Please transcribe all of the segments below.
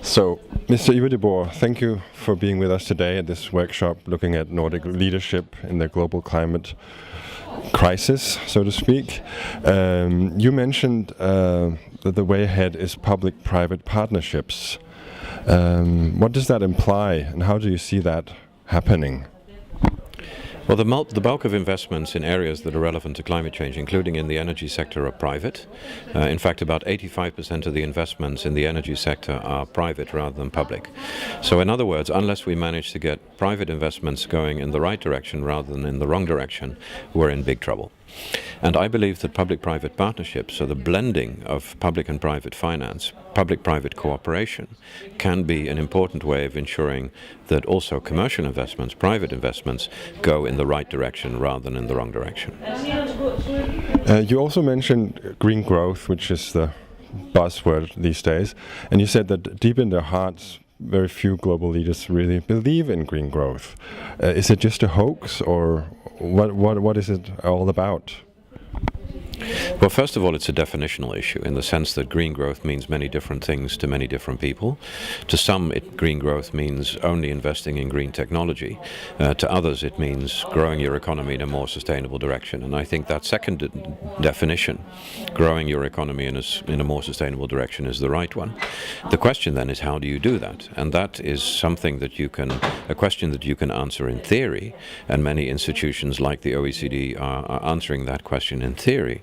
So, Mr. Iver de Boer, thank you for being with us today at this workshop looking at Nordic leadership in the global climate crisis, so to speak. You mentioned that the way ahead is public-private partnerships. What does that imply, and how do you see that happening? Well, the bulk of investments in areas that are relevant to climate change, including in the energy sector, are private. In fact, about 85% of the investments in the energy sector are private rather than public. So in other words, unless we manage to get private investments going in the right direction rather than in the wrong direction, we're in big trouble. And I believe that public-private partnerships, so the blending of public and private finance, public-private cooperation, can be an important way of ensuring that also commercial investments, private investments, go in the right direction rather than in the wrong direction. You also mentioned green growth, which is the buzzword these days, and you said that deep in their hearts very few global leaders really believe in green growth. Is it just a hoax, or what is it all about? Well, first of all, it's a definitional issue in the sense that green growth means many different things to many different people. To some, green growth means only investing in green technology. To others, it means growing your economy in a more sustainable direction. And I think that second definition, growing your economy in a more sustainable direction, is the right one. The question then is, how do you do that? And that is something that a question that you can answer in theory, and many institutions like the OECD are answering that question in theory.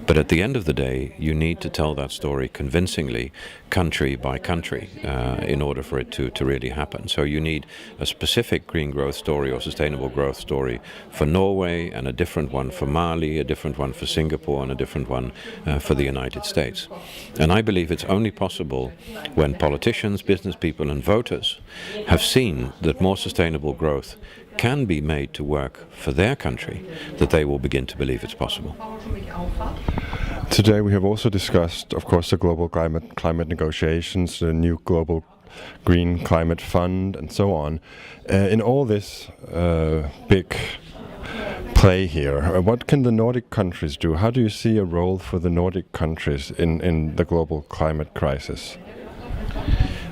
But at the end of the day, you need to tell that story convincingly, country by country, in order for it to really happen. So you need a specific green growth story or sustainable growth story for Norway, and a different one for Mali, a different one for Singapore, and a different one for the United States. And I believe it's only possible when politicians, business people, and voters have seen that more sustainable growth can be made to work for their country, that they will begin to believe it's possible. Today we have also discussed, of course, the global climate negotiations, the new global green climate fund, and so on. In all this big play here, what can the Nordic countries do? How do you see a role for the Nordic countries in the global climate crisis?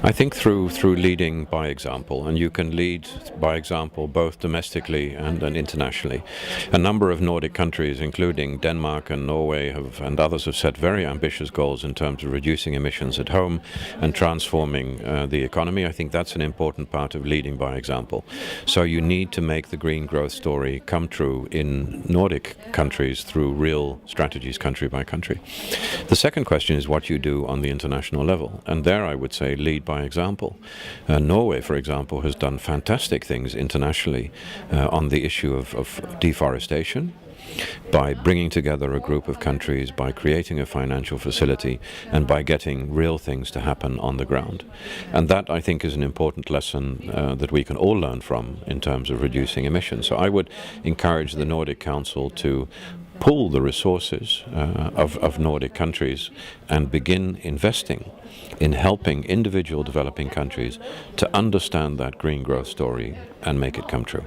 I think through leading by example, and you can lead by example both domestically and internationally. A number of Nordic countries, including Denmark and Norway, and others, have set very ambitious goals in terms of reducing emissions at home and transforming the economy. I think that's an important part of leading by example. So you need to make the green growth story come true in Nordic countries through real strategies, country by country. The second question is what you do on the international level, and there I would say lead by example. Norway, for example, has done fantastic things internationally on the issue of deforestation, by bringing together a group of countries, by creating a financial facility, and by getting real things to happen on the ground. And that, I think, is an important lesson that we can all learn from in terms of reducing emissions. So I would encourage the Nordic Council to pool the resources of Nordic countries and begin investing in helping individual developing countries to understand that green growth story and make it come true.